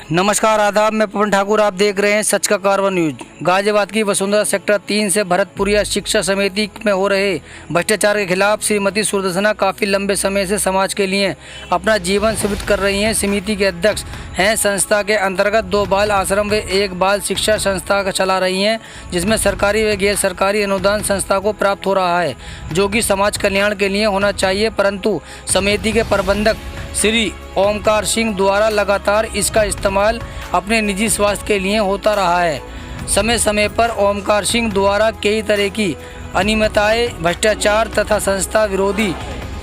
नमस्कार आदाब, मैं पवन ठाकुर। आप देख रहे हैं सच का कारवा न्यूज। गाजियाबाद की वसुंधरा सेक्टर 3 से भरतपुरिया शिक्षा समिति में हो रहे भ्रष्टाचार के खिलाफ श्रीमती सुदर्शना काफ़ी लंबे समय से समाज के लिए अपना जीवन समर्पित कर रही हैं। समिति के अध्यक्ष हैं। संस्था के अंतर्गत 2 बाल आश्रम व 1 बाल शिक्षा संस्था का चला रही हैं, जिसमें सरकारी व गैर सरकारी अनुदान संस्था को प्राप्त हो रहा है, जो कि समाज कल्याण के लिए होना चाहिए। परंतु समिति के प्रबंधक श्री ओमकार सिंह द्वारा लगातार इसका इस्तेमाल अपने निजी स्वास्थ्य के लिए होता रहा है। समय समय पर ओमकार सिंह द्वारा कई तरह की अनियमितताएं, भ्रष्टाचार तथा संस्था विरोधी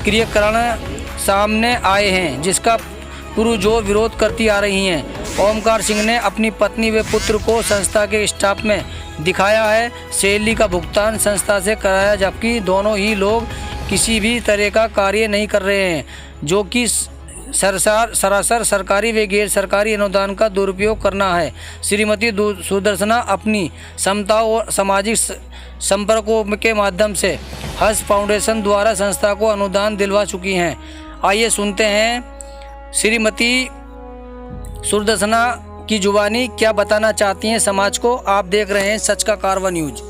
क्रियाकलाप सामने आए हैं, जिसका पुरजोर विरोध करती आ रही हैं। ओमकार सिंह ने अपनी पत्नी व पुत्र को संस्था के स्टाफ में दिखाया है। सैलरी का भुगतान संस्था से कराया, जबकि दोनों ही लोग किसी भी तरह का कार्य नहीं कर रहे हैं, जो कि सरासर सरकारी व गैर सरकारी अनुदान का दुरुपयोग करना है। श्रीमती सुदर्शना अपनी समता और सामाजिक संपर्कों के माध्यम से हर्ष फाउंडेशन द्वारा संस्था को अनुदान दिलवा चुकी हैं। आइए सुनते हैं श्रीमती सुदर्शना की जुबानी क्या बताना चाहती हैं समाज को। आप देख रहे हैं सच का कारवा न्यूज।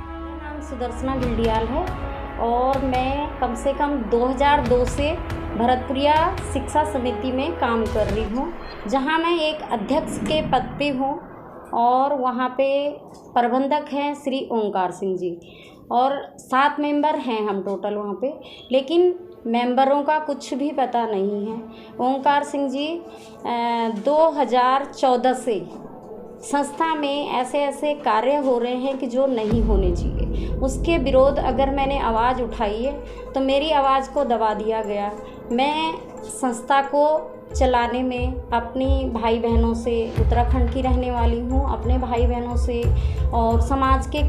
मेरा नाम सुदर्शना गिल्डियाल है और मैं कम से कम 2002 से भरतपुरिया शिक्षा समिति में काम कर रही हूँ, जहाँ मैं एक अध्यक्ष के पद पे हूँ और वहाँ पे प्रबंधक हैं श्री ओमकार सिंह जी और 7 मेंबर हैं हम टोटल वहाँ पे, लेकिन मेंबरों का कुछ भी पता नहीं है। ओमकार सिंह जी 2014 से संस्था में ऐसे ऐसे कार्य हो रहे हैं कि जो नहीं होने चाहिए, उसके विरोध अगर मैंने आवाज़ उठाई है तो मेरी आवाज़ को दबा दिया गया। मैं संस्था को चलाने में अपनी भाई बहनों से, उत्तराखंड की रहने वाली हूँ, अपने भाई बहनों से और समाज के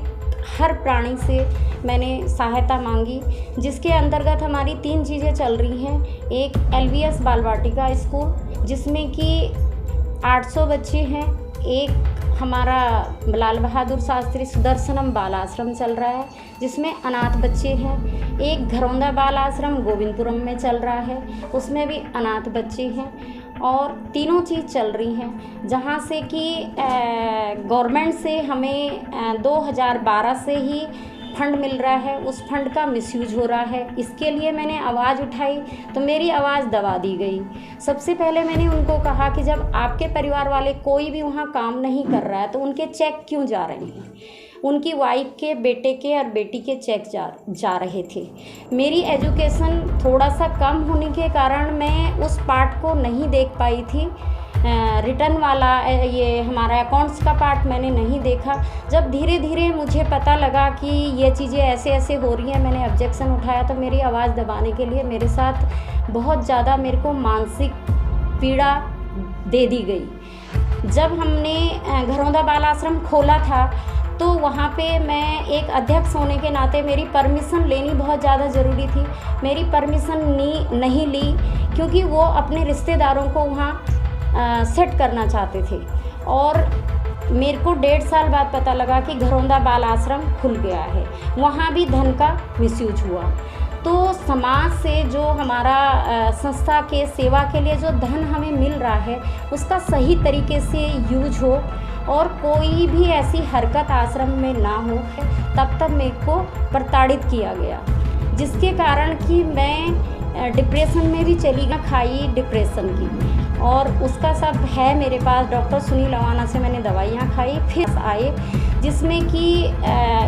हर प्राणी से मैंने सहायता मांगी, जिसके अंतर्गत हमारी 3 चीज़ें चल रही हैं। एक LVS बाल वाटिका स्कूल, जिसमें कि 800 बच्चे हैं। एक हमारा लाल बहादुर शास्त्री सुदर्शनम बाल आश्रम चल रहा है, जिसमें अनाथ बच्चे हैं। एक घरौंदा बाल आश्रम गोविंदपुरम में चल रहा है, उसमें भी अनाथ बच्चे हैं। और तीनों चीज़ चल रही हैं, जहाँ से कि गवर्नमेंट से हमें 2012 से ही फंड मिल रहा है, उस फंड का मिसयूज हो रहा है। इसके लिए मैंने आवाज़ उठाई तो मेरी आवाज़ दबा दी गई। सबसे पहले मैंने उनको कहा कि जब आपके परिवार वाले कोई भी वहाँ काम नहीं कर रहा है तो उनके चेक क्यों जा रहे हैं। उनकी वाइफ के, बेटे के और बेटी के चेक जा रहे थे। मेरी एजुकेशन थोड़ा सा कम होने के कारण मैं उस पार्ट को नहीं देख पाई थी। रिटर्न वाला ये हमारा अकाउंट्स का पार्ट मैंने नहीं देखा। जब धीरे धीरे मुझे पता लगा कि ये चीज़ें ऐसे ऐसे हो रही हैं, मैंने ऑब्जेक्शन उठाया तो मेरी आवाज़ दबाने के लिए मेरे साथ बहुत ज़्यादा मेरे को मानसिक पीड़ा दे दी गई। जब हमने घरौंदा बाल आश्रम खोला था तो वहाँ पे मैं एक अध्यक्ष होने के नाते मेरी परमिशन लेनी बहुत ज़्यादा ज़रूरी थी। मेरी परमिशन नहीं ली, क्योंकि वो अपने रिश्तेदारों को वहाँ सेट करना चाहते थे। और मेरे को 1.5 साल बाद पता लगा कि घरौंदा बाल आश्रम खुल गया है, वहाँ भी धन का मिसयूज हुआ। तो समाज से जो हमारा संस्था के सेवा के लिए जो धन हमें मिल रहा है, उसका सही तरीके से यूज हो और कोई भी ऐसी हरकत आश्रम में ना हो, तब तक मेरे को प्रताड़ित किया गया, जिसके कारण कि मैं डिप्रेशन में भी चली गई, खाई डिप्रेशन की। और उसका सब है मेरे पास। डॉक्टर सुनील लवाना से मैंने दवाइयाँ खाई, फिर आए, जिसमें कि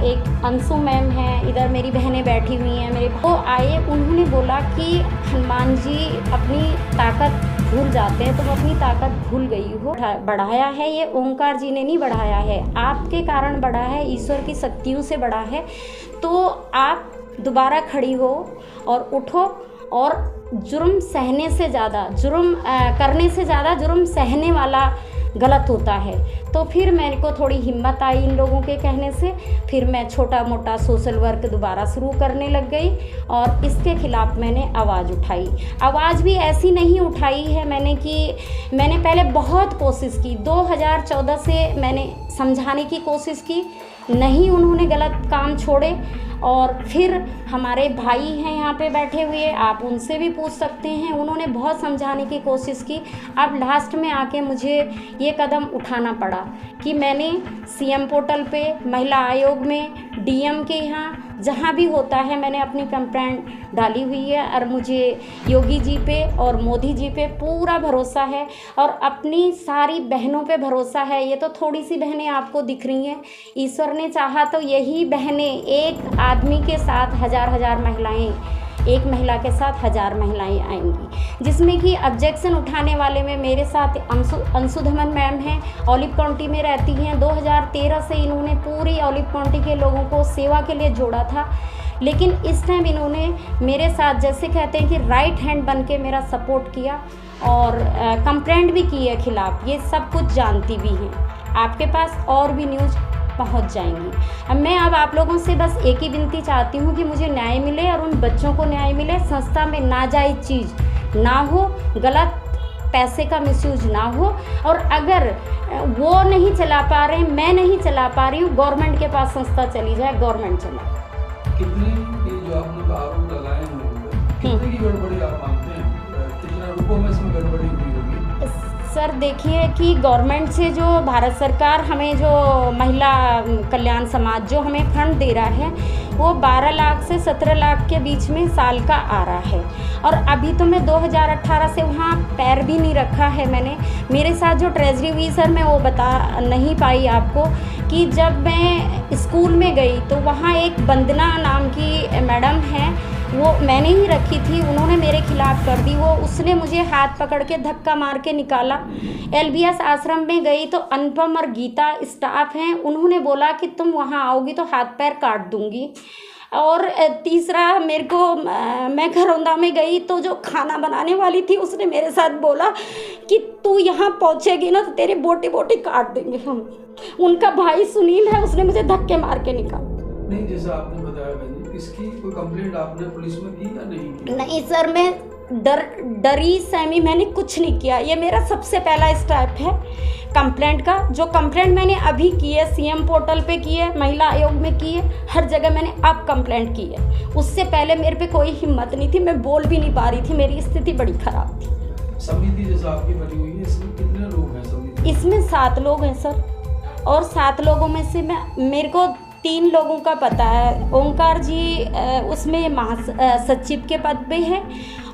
एक अंशु मैम है, इधर मेरी बहनें बैठी हुई हैं, मेरे वो आए। उन्होंने बोला कि हनुमान जी अपनी ताकत भूल जाते हैं, तो वो अपनी ताकत भूल गई हो। बढ़ाया है ये ओमकार जी ने नहीं बढ़ाया है, आपके कारण बढ़ा है, ईश्वर की शक्तियों से बढ़ा है। तो आप दोबारा खड़ी हो और उठो और जुर्म सहने से ज़्यादा करने से ज़्यादा जुर्म सहने वाला गलत होता है। तो फिर मेरे को थोड़ी हिम्मत आई इन लोगों के कहने से, फिर मैं छोटा मोटा सोशल वर्क दोबारा शुरू करने लग गई और इसके खिलाफ मैंने आवाज़ उठाई। आवाज़ भी ऐसी नहीं उठाई है मैंने कि मैंने पहले बहुत कोशिश की, 2014 से मैंने समझाने की कोशिश की, नहीं उन्होंने गलत काम छोड़े और फिर हमारे भाई हैं यहाँ पे बैठे हुए, आप उनसे भी पूछ सकते हैं, उन्होंने बहुत समझाने की कोशिश की। अब लास्ट में आके मुझे ये कदम उठाना पड़ा कि मैंने सीएम पोर्टल पे, महिला आयोग में, डीएम के यहाँ, जहाँ भी होता है मैंने अपनी कंप्लेंट डाली हुई है। और मुझे योगी जी पे और मोदी जी पे पूरा भरोसा है और अपनी सारी बहनों पे भरोसा है। ये तो थोड़ी सी बहनें आपको दिख रही हैं, ईश्वर ने चाहा तो यही बहनें एक आदमी के साथ हजार महिलाएं, एक महिला के साथ 1000 महिलाएं आएंगी। जिसमें कि ऑब्जेक्शन उठाने वाले में मेरे साथ अंशु धमन मैम हैं, ऑलिव काउंटी में रहती हैं। 2013 से इन्होंने पूरी ऑलिव काउंटी के लोगों को सेवा के लिए जोड़ा था, लेकिन इस टाइम इन्होंने मेरे साथ, जैसे कहते हैं कि राइट हैंड बन के मेरा सपोर्ट किया और कंप्लेंट भी की है खिलाफ। ये सब कुछ जानती भी हैं, आपके पास और भी न्यूज़ पहुंच जाएंगी। मैं अब आप लोगों से बस एक ही विनती चाहती हूं कि मुझे न्याय मिले और उन बच्चों को न्याय मिले। संस्था में नाजायज़ चीज़ ना हो, गलत पैसे का मिसयूज ना हो, और अगर वो नहीं चला पा रहे, मैं नहीं चला पा रही हूँ, गवर्नमेंट के पास संस्था चली जाए, गवर्नमेंट चलाए। कितने ये जो आपने आरोप लगाए हैं, कितने की गड़बड़ी आप मानते हैं? कितना रुपयों में इसमें गड़बड़ी हुई होगी? सर देखिए कि गवर्नमेंट से जो भारत सरकार हमें जो महिला कल्याण समाज जो हमें फंड दे रहा है, वो 12 लाख से 17 लाख के बीच में साल का आ रहा है। और अभी तो मैं 2018 से वहाँ पैर भी नहीं रखा है मैंने। मेरे साथ जो ट्रेजरी हुई सर, मैं वो बता नहीं पाई आपको कि जब मैं स्कूल में गई तो वहाँ एक वंदना नाम की मैडम हैं, वो मैंने ही रखी थी, उन्होंने मेरे खिलाफ़ कर दी। वो उसने मुझे हाथ पकड़ के धक्का मार के निकाला। LBS आश्रम में गई तो अनुपम और गीता स्टाफ हैं, उन्होंने बोला कि तुम वहाँ आओगी तो हाथ पैर काट दूँगी। और तीसरा मेरे को, मैं घरौंदा में गई तो जो खाना बनाने वाली थी उसने मेरे साथ बोला कि तू यहाँ पहुँचेगी ना तो तेरे बोटी बोटी काट देंगे हम। उनका भाई सुनील है, उसने मुझे धक्के मार के निकाला। नहीं, जैसा आपने बताया बहन जी, इसकी कोई कंप्लेंट आपने पुलिस में की या नहीं की? नहीं सर, मैं डरी सहमी, मैंने कुछ नहीं किया। ये मेरा सबसे पहला स्टेप है कंप्लेंट का। जो कंप्लेंट मैंने अभी की है, सीएम पोर्टल पे की है, महिला आयोग में की है, हर जगह मैंने अब कंप्लेंट की है। उससे पहले मेरे पे कोई हिम्मत नहीं थी, मैं बोल भी नहीं पा रही थी, मेरी स्थिति बड़ी खराब थी। समिति जैसा आपकी बनी हुई है, इसमें कितने लोग हैं समिति? इसमें 7 लोग हैं सर, और 7 लोगों में से मेरे को 3 लोगों का पता है। ओंकार जी उसमें महासचिव के पद पे है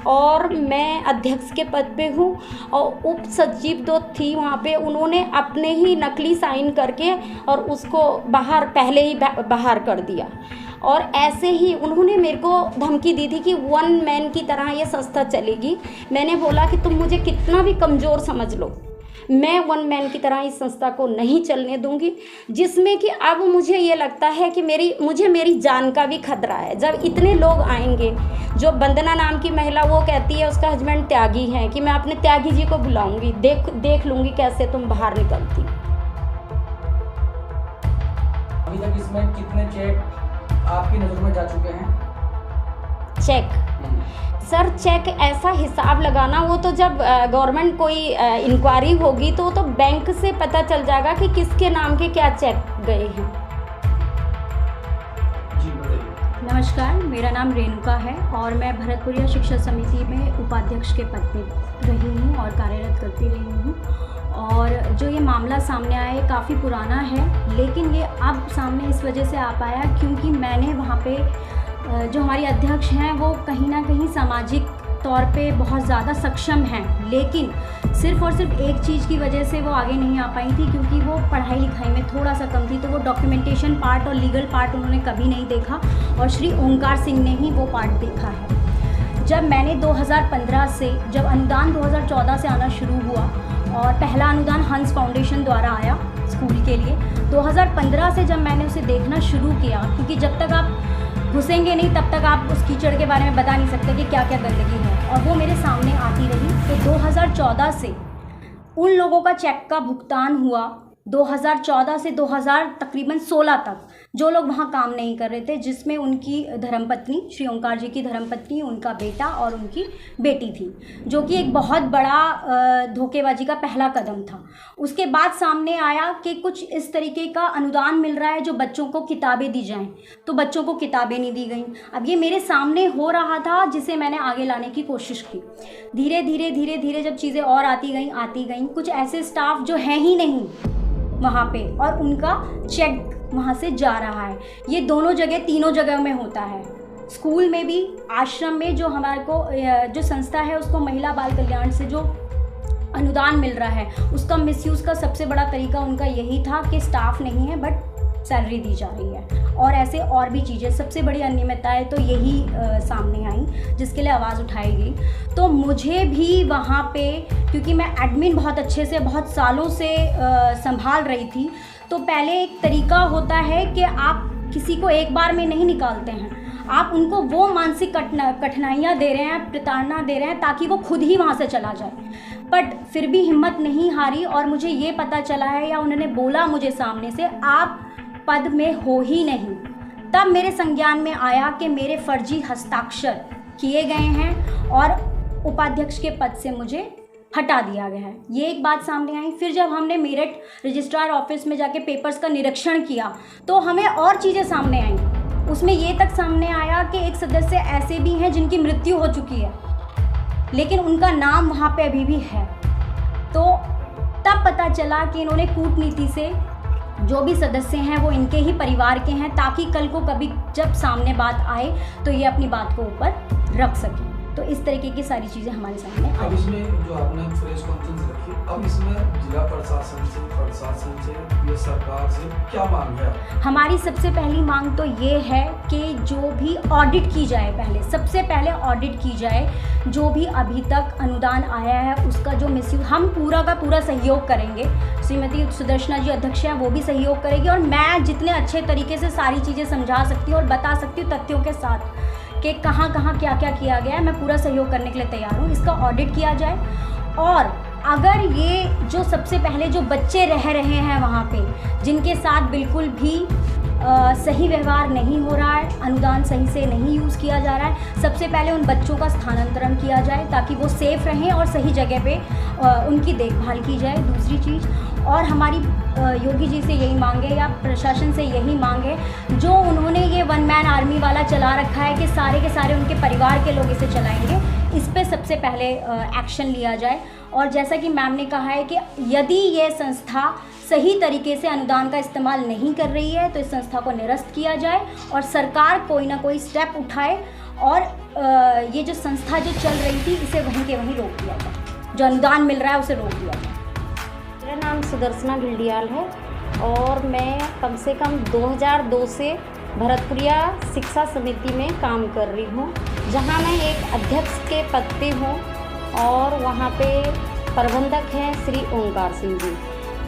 और मैं अध्यक्ष के पद पे हूँ, और उप सचिव 2 थी वहाँ पे, उन्होंने अपने ही नकली साइन करके और उसको पहले ही बाहर कर दिया। और ऐसे ही उन्होंने मेरे को धमकी दी थी कि 1 मैन की तरह ये संस्था चलेगी। मैंने बोला कि तुम मुझे कितना भी कमज़ोर समझ लो, मैं 1 मैन की तरह इस संस्था को नहीं चलने दूंगी। जिसमें कि अब मुझे ये लगता है कि मुझे मेरी जान का भी खतरा है। जब इतने लोग आएंगे, जो वंदना नाम की महिला, वो कहती है उसका हस्बैंड त्यागी है, कि मैं अपने त्यागी जी को बुलाऊंगी, देख लूंगी कैसे तुम बाहर निकलती। अभी तक इसमें कितने चेक आपकी नज़र में जा चुके हैं? चेक सर, चेक ऐसा हिसाब लगाना, वो तो जब गवर्नमेंट कोई इंक्वायरी होगी तो बैंक से पता चल जाएगा कि किसके नाम के क्या चेक गए हैं। जी बताइए। नमस्कार, मेरा नाम रेणुका है और मैं भरतपुरिया शिक्षा समिति में उपाध्यक्ष के पद पर रही हूँ और कार्यरत करती रही हूँ। और जो ये मामला सामने आया है काफ़ी पुराना है, लेकिन ये अब सामने इस वजह से आ पाया क्योंकि मैंने वहाँ पे जो हमारी अध्यक्ष हैं वो कहीं ना कहीं सामाजिक तौर पे बहुत ज़्यादा सक्षम हैं, लेकिन सिर्फ़ और सिर्फ एक चीज़ की वजह से वो आगे नहीं आ पाई थी, क्योंकि वो पढ़ाई लिखाई में थोड़ा सा कम थी। तो वो डॉक्यूमेंटेशन पार्ट और लीगल पार्ट उन्होंने कभी नहीं देखा, और श्री ओंकार सिंह ने ही वो पार्ट देखा है। जब मैंने 2015 से, जब अनुदान 2014 से आना शुरू हुआ और पहला अनुदान हंस फाउंडेशन द्वारा आया स्कूल के लिए, 2015 से जब मैंने उसे देखना शुरू किया, क्योंकि जब तक आप घुसेंगे नहीं तब तक आप उस कीचड़ के बारे में बता नहीं सकते कि क्या क्या गंदगी है, और वो मेरे सामने आती रही। तो 2014 से उन लोगों का चेक का भुगतान हुआ 2014 से 2016 तक जो लोग वहाँ काम नहीं कर रहे थे, जिसमें उनकी धर्मपत्नी, श्री ओंकार जी की धर्मपत्नी, उनका बेटा और उनकी बेटी थी, जो कि एक बहुत बड़ा धोखेबाजी का पहला कदम था। उसके बाद सामने आया कि कुछ इस तरीके का अनुदान मिल रहा है जो बच्चों को किताबें दी जाएं, तो बच्चों को किताबें नहीं दी गई। अब ये मेरे सामने हो रहा था, जिसे मैंने आगे लाने की कोशिश की। धीरे धीरे जब चीज़ें और आती गईं, कुछ ऐसे स्टाफ जो हैं ही नहीं वहाँ पे, और उनका चेक वहाँ से जा रहा है। ये दोनों जगह, तीनों जगह में होता है, स्कूल में भी, आश्रम में। जो हमारे को जो संस्था है उसको महिला बाल कल्याण से जो अनुदान मिल रहा है, उसका मिसयूज़ का सबसे बड़ा तरीका उनका यही था कि स्टाफ नहीं है बट सैलरी दी जा रही है, और ऐसे और भी चीज़ें। सबसे बड़ी अनियमितताएं तो यही सामने आई, जिसके लिए आवाज़ उठाई गई। तो मुझे भी वहाँ पे, क्योंकि मैं एडमिन बहुत अच्छे से, बहुत सालों से संभाल रही थी, तो पहले एक तरीका होता है कि आप किसी को एक बार में नहीं निकालते हैं, आप उनको वो मानसिक कठिनाइयाँ दे रहे हैं, प्रताड़ना दे रहे हैं, ताकि वो खुद ही वहाँ से चला जाए। बट फिर भी हिम्मत नहीं हारी, और मुझे ये पता चला है, या उन्होंने बोला मुझे सामने से, आप पद में हो ही नहीं। तब मेरे संज्ञान में आया कि मेरे फर्जी हस्ताक्षर किए गए हैं और उपाध्यक्ष के पद से मुझे हटा दिया गया है। ये एक बात सामने आई। फिर जब हमने मेरठ रजिस्ट्रार ऑफिस में जाके पेपर्स का निरीक्षण किया, तो हमें और चीज़ें सामने आईं। उसमें ये तक सामने आया कि एक सदस्य ऐसे भी हैं जिनकी मृत्यु हो चुकी है, लेकिन उनका नाम वहाँ पे अभी भी है। तो तब पता चला कि इन्होंने कूटनीति से जो भी सदस्य हैं वो इनके ही परिवार के हैं, ताकि कल को कभी जब सामने बात आए तो ये अपनी बात को ऊपर रख सकें। तो इस तरीके की सारी चीज़ें हमारे सामने अब इसमें जो आपने प्रेस कॉन्फ्रेंस रखी, अब इसमें जिला प्रशासन से ये सरकार से क्या मांग है? हमारी सबसे पहली मांग तो ये है कि जो भी ऑडिट की जाए, सबसे पहले ऑडिट की जाए, जो भी अभी तक अनुदान आया है उसका जो मिसयूज, हम पूरा का पूरा सहयोग करेंगे। श्रीमती सुदर्शना जी अध्यक्ष हैं, वो भी सहयोग करेगी, और मैं जितने अच्छे तरीके से सारी चीज़ें समझा सकती हूँ और बता सकती हूँ तथ्यों के साथ कि कहाँ क्या किया गया है, मैं पूरा सहयोग करने के लिए तैयार हूँ। इसका ऑडिट किया जाए, और अगर ये जो सबसे पहले जो बच्चे रह रहे हैं वहाँ पे, जिनके साथ बिल्कुल भी सही व्यवहार नहीं हो रहा है, अनुदान सही से नहीं यूज़ किया जा रहा है, सबसे पहले उन बच्चों का स्थानांतरण किया जाए ताकि वो सेफ़ रहें और सही जगह पे उनकी देखभाल की जाए। दूसरी चीज़, और हमारी योगी जी से यही मांगे, या प्रशासन से यही मांगे, जो उन्होंने ये वन मैन आर्मी वाला चला रखा है कि सारे के सारे उनके परिवार के लोग इसे चलाएंगे, इस पे सबसे पहले एक्शन लिया जाए। और जैसा कि मैम ने कहा है कि यदि ये संस्था सही तरीके से अनुदान का इस्तेमाल नहीं कर रही है तो इस संस्था को निरस्त किया जाए, और सरकार कोई ना कोई स्टेप उठाए, और ये जो संस्था जो चल रही थी इसे वहीं के वहीं रोक दिया जाए, जो अनुदान मिल रहा है उसे रोक दिया जाए। मेरा नाम सुदर्शना भिल्डियाल है, और मैं कम से कम 2002 से भरतपुरिया शिक्षा समिति में काम कर रही हूँ, जहाँ मैं एक अध्यक्ष के पद पे हूँ, और वहाँ पे प्रबंधक हैं श्री ओंकार सिंह जी,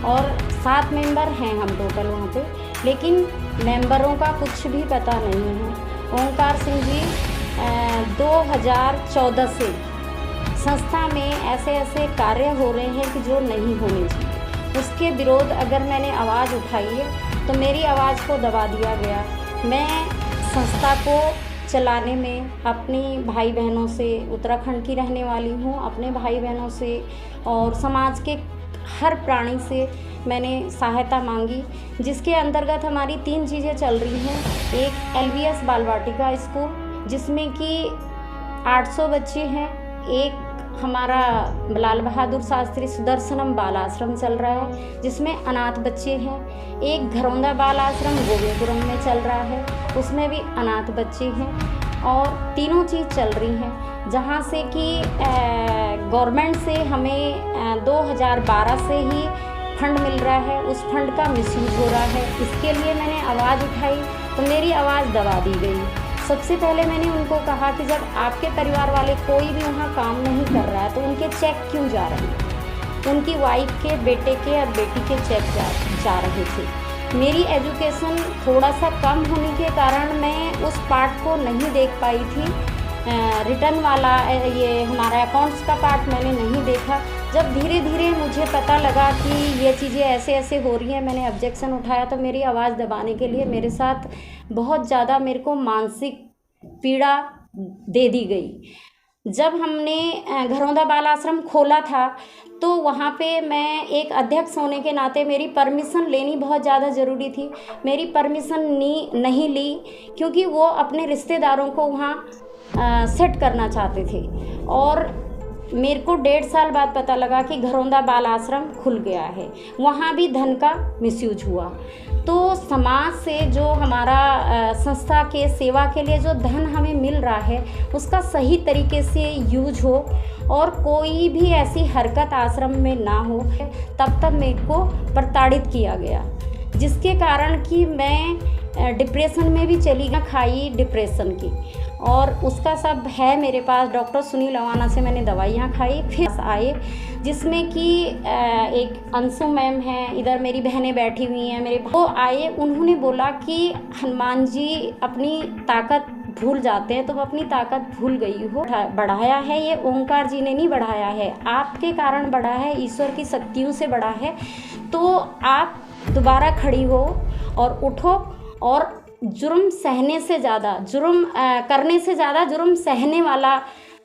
और 7 मेंबर हैं हम टोटल वहाँ पे, लेकिन मेंबरों का कुछ भी पता नहीं है। ओंकार सिंह जी 2014 से संस्था में ऐसे कार्य हो रहे हैं कि जो नहीं होने चाहिए, उसके विरोध अगर मैंने आवाज़ उठाई है तो मेरी आवाज़ को दबा दिया गया। मैं संस्था को चलाने में अपनी भाई बहनों से, उत्तराखंड की रहने वाली हूँ, अपने भाई बहनों से और समाज के हर प्राणी से मैंने सहायता मांगी, जिसके अंतर्गत हमारी 3 चीज़ें चल रही हैं। एक LBS बाल वाटिका स्कूल, जिसमें कि 800 बच्चे हैं, एक हमारा लाल बहादुर शास्त्री सुदर्शनम बाल आश्रम चल रहा है जिसमें अनाथ बच्चे हैं, एक घरौंदा बाल आश्रम गोविंदपुरम में चल रहा है, उसमें भी अनाथ बच्चे हैं, और तीनों चीज़ चल रही हैं, जहाँ से कि गवर्नमेंट से हमें 2012 से ही फंड मिल रहा है, उस फंड का मिसयूज़ हो रहा है। इसके लिए मैंने आवाज़ उठाई तो मेरी आवाज़ दबा दी गई। सबसे पहले मैंने उनको कहा कि जब आपके परिवार वाले कोई भी वहाँ काम नहीं कर रहा है तो उनके चेक क्यों जा रहे हैं? उनकी वाइफ के, बेटे के और बेटी के चेक जा रहे थे। मेरी एजुकेशन थोड़ा सा कम होने के कारण मैं उस पार्ट को नहीं देख पाई थी, रिटर्न वाला ये हमारा अकाउंट्स का पार्ट मैंने नहीं देख था। जब धीरे धीरे मुझे पता लगा कि ये चीज़ें ऐसे ऐसे हो रही हैं, मैंने ऑब्जेक्शन उठाया तो मेरी आवाज़ दबाने के लिए मेरे साथ बहुत ज़्यादा मेरे को मानसिक पीड़ा दे दी गई। जब हमने घरौंदा बाल आश्रम खोला था तो वहाँ पे मैं एक अध्यक्ष होने के नाते मेरी परमिशन लेनी बहुत ज़्यादा ज़रूरी थी। मेरी परमिशन नहीं ली क्योंकि वो अपने रिश्तेदारों को वहाँ सेट करना चाहते थे। और मेरे को 1.5 साल बाद पता लगा कि घरौंदा बाल आश्रम खुल गया है, वहाँ भी धन का मिसयूज हुआ। तो समाज से जो हमारा संस्था के सेवा के लिए जो धन हमें मिल रहा है उसका सही तरीके से यूज हो और कोई भी ऐसी हरकत आश्रम में ना हो, तब मेरे को प्रताड़ित किया गया, जिसके कारण कि मैं डिप्रेशन में भी चली गई, खाई डिप्रेशन की। और उसका सब है मेरे पास। डॉक्टर सुनील अवाना से मैंने दवाइयाँ खाई, फिर आए जिसमें कि एक अंशु मैम हैं, इधर मेरी बहनें बैठी हुई हैं, मेरे वो आए। उन्होंने बोला कि हनुमान जी अपनी ताकत भूल जाते हैं, तुम अपनी ताकत भूल गई हो। बढ़ाया है ये ओंकार जी ने नहीं बढ़ाया है, आपके कारण बढ़ा है, ईश्वर की शक्तियों से बढ़ा है। तो आप दोबारा खड़ी हो और उठो और जुर्म सहने से ज़्यादा जुर्म करने से ज़्यादा जुर्म सहने वाला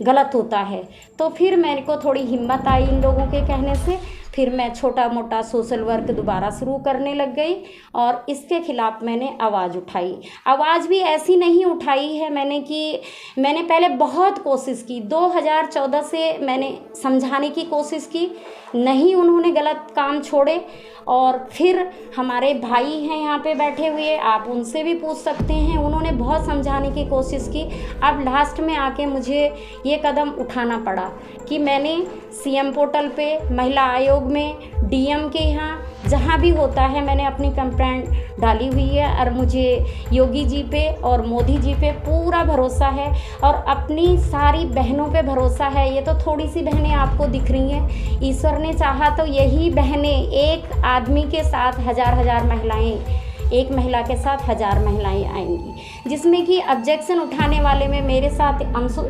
गलत होता है। तो फिर मेरे को थोड़ी हिम्मत आई इन लोगों के कहने से, फिर मैं छोटा मोटा सोशल वर्क दोबारा शुरू करने लग गई और इसके खिलाफ़ मैंने आवाज़ उठाई। आवाज़ भी ऐसी नहीं उठाई है मैंने कि मैंने पहले बहुत कोशिश की, 2014 से मैंने समझाने की कोशिश की, नहीं उन्होंने गलत काम छोड़े। और फिर हमारे भाई हैं यहाँ पे बैठे हुए, आप उनसे भी पूछ सकते हैं, उन्होंने बहुत समझाने की कोशिश की। अब लास्ट में आके मुझे ये कदम उठाना पड़ा कि मैंने सीएम पोर्टल पे, महिला आयोग में, डीएम के यहाँ जहाँ भी होता है मैंने अपनी कंप्लेंट डाली हुई है। और मुझे योगी जी पे और मोदी जी पे पूरा भरोसा है और अपनी सारी बहनों पे भरोसा है। ये तो थोड़ी सी बहनें आपको दिख रही हैं, ईश्वर ने चाहा तो यही बहनें एक आदमी के साथ हजार महिलाएं, एक महिला के साथ 1000 महिलाएं आएंगी। जिसमें कि ऑब्जेक्शन उठाने वाले में मेरे साथ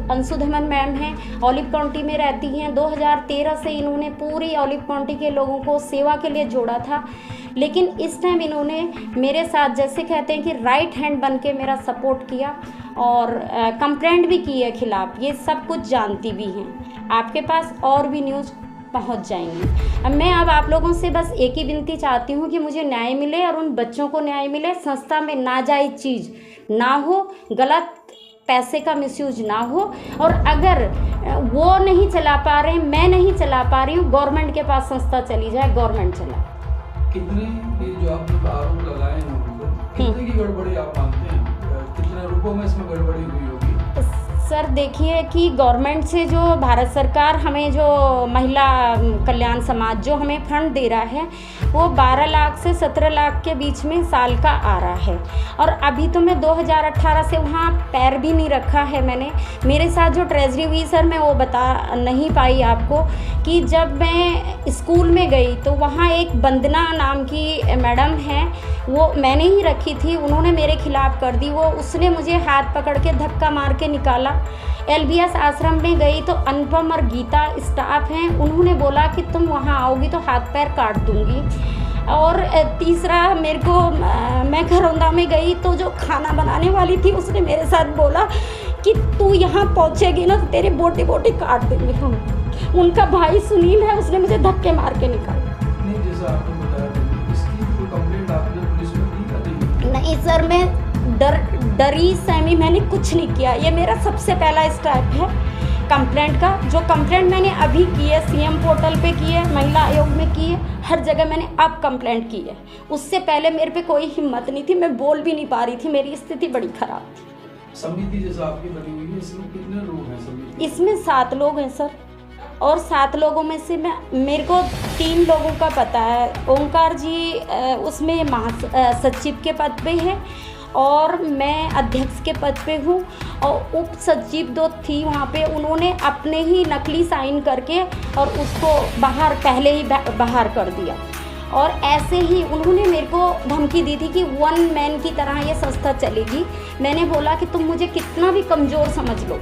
अंशु धमन मैम हैं, ऑलिव काउंटी में रहती हैं। 2013 से इन्होंने पूरी ऑलिव काउंटी के लोगों को सेवा के लिए जोड़ा था, लेकिन इस टाइम इन्होंने मेरे साथ जैसे कहते हैं कि राइट हैंड बन के मेरा सपोर्ट किया और कंप्लेंट भी की है खिलाफ़। ये सब कुछ जानती भी हैं, आपके पास और भी न्यूज़ पहुंच जाएंगी। मैं अब आप लोगों से बस एक ही विनती चाहती हूं कि मुझे न्याय मिले और उन बच्चों को न्याय मिले। संस्था में नाजायज़ चीज़ ना हो, गलत पैसे का मिसयूज ना हो, और अगर वो नहीं चला पा रहे, मैं नहीं चला पा रही हूँ, गवर्नमेंट के पास संस्था चली जाए, गवर्नमेंट चला। कितने ये जो आपने आरोप लगाए हैं उनको, कितने की गड़बड़ी आप मानते हैं? कितने रुपयों में इसमें गड़बड़ी हुई होगी? सर देखिए कि गवर्नमेंट से जो भारत सरकार हमें जो महिला कल्याण समाज जो हमें फंड दे रहा है वो 12 लाख से 17 लाख के बीच में साल का आ रहा है। और अभी तो मैं 2018 से वहाँ पैर भी नहीं रखा है मैंने। मेरे साथ जो ट्रेजरी हुई सर मैं वो बता नहीं पाई आपको कि जब मैं स्कूल में गई तो वहाँ एक वंदना नाम की मैडम हैं, वो मैंने ही रखी थी, उन्होंने मेरे खिलाफ़ कर दी। वो उसने मुझे हाथ पकड़ के धक्का मार के निकाला। LBS आश्रम में गई तो अनुपम और गीता स्टाफ हैं, उन्होंने बोला कि तुम वहाँ आओगी तो हाथ पैर काट दूंगी। और तीसरा मेरे को मैं घरौंदा में गई तो जो खाना बनाने वाली थी उसने मेरे साथ बोला कि तू यहाँ पहुँचेगी ना तो तेरे बोटी बोटी काट देंगे हम। उनका भाई सुनील है, उसने मुझे धक्के मार के निकाला। नहीं, जैसा आपने बताया इसकी कोई कंप्लेंट आपने पुलिस में दी? नहीं सर, मैं डरी सहमी मैंने कुछ नहीं किया। ये मेरा सबसे पहला स्टेप है कंप्लेंट का। जो कंप्लेंट मैंने अभी की है, सीएम पोर्टल पे की है, महिला आयोग में की है, हर जगह मैंने अब कंप्लेंट की है। उससे पहले मेरे पे कोई हिम्मत नहीं थी, मैं बोल भी नहीं पा रही थी, मेरी स्थिति बड़ी खराब थी। समिति जैसा आपकी बनी हुई है, इसमें कितने लोग हैं समिति? इसमें 7 लोग हैं सर, और 7 लोगों में से मेरे को 3 लोगों का पता है। ओंकार जी उसमें महासचिव के पद पे है और मैं अध्यक्ष के पद पे हूँ, और उप सचिव 2 थी वहाँ पे, उन्होंने अपने ही नकली साइन करके और उसको पहले ही बाहर कर दिया। और ऐसे ही उन्होंने मेरे को धमकी दी थी कि 1 मैन की तरह ये संस्था चलेगी। मैंने बोला कि तुम मुझे कितना भी कमज़ोर समझ लो,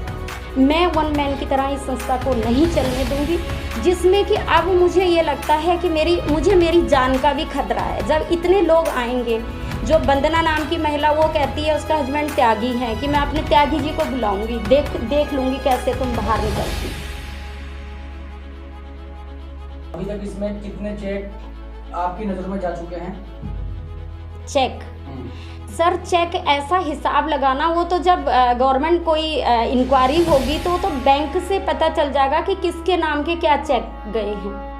मैं 1 मैन की तरह इस संस्था को नहीं चलने दूंगी। जिसमें कि अब मुझे ये लगता है कि मुझे मेरी जान का भी खतरा है। जब इतने लोग आएंगे, जो वंदना नाम की महिला वो कहती है उसका हस्बैंड त्यागी है कि मैं अपने त्यागी जी को बुलाऊंगी, देख लूंगी कैसे तुम बाहर निकलती। अभी तक इसमें कितने चेक आपकी नज़र में जा चुके हैं? चेक सर, चेक ऐसा हिसाब लगाना, वो तो जब गवर्नमेंट कोई इंक्वायरी होगी तो बैंक से पता चल जाएगा कि किसके नाम के क्या चेक गए हैं।